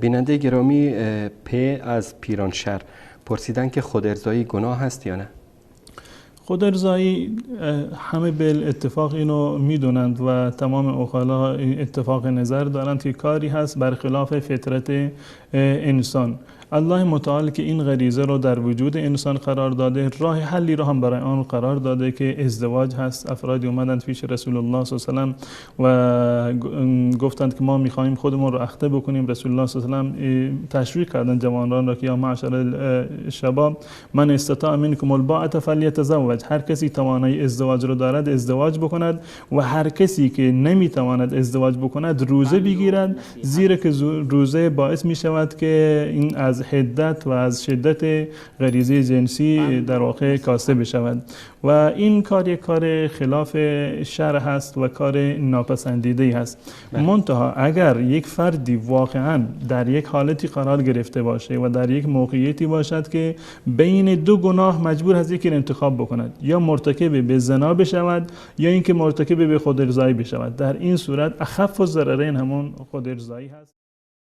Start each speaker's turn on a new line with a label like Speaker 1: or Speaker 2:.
Speaker 1: بیننده گرامی پی از پیرانشهر پرسیدن که خودارضایی گناه هست یا نه؟
Speaker 2: خودارضایی همه به اتفاق اینو میدونند و تمام عقلا اتفاق نظر دارند که کاری هست برخلاف فطرت انسان. الله متعال که این غریزه رو در وجود انسان قرار داده، راه حلی رو هم برای آن قرار داده که ازدواج هست. افرادی اومدند پیش رسول الله صلی الله علیه و آله و گفتند که ما میخواهیم خودمون رو اخته بکنیم. رسول الله صلی الله علیه و آله تشویق کردند جوانان را که یا معشر الشباب من استطاع منکم الباءة فلیتزوج، هر کسی توانایی ازدواج رو دارد ازدواج بکند و هر کسی که نمیتواند ازدواج بکند روزه بگیرد، زیرا که روزه باعث می شود که این از حدت و از شدت غریزه جنسی در واقع کاسته بشود و این کار یک کار خلاف شرع هست و کار ناپسندیده هست. منتها اگر یک فردی واقعا در یک حالتی قرار گرفته باشه و در یک موقعیتی باشد که بین دو گناه مجبور هست یکی انتخاب بکند، یا مرتکب به زنا بشود یا اینکه مرتکب به خودارضایی بشود، در این صورت اخف الضررین همون خودارضایی هست.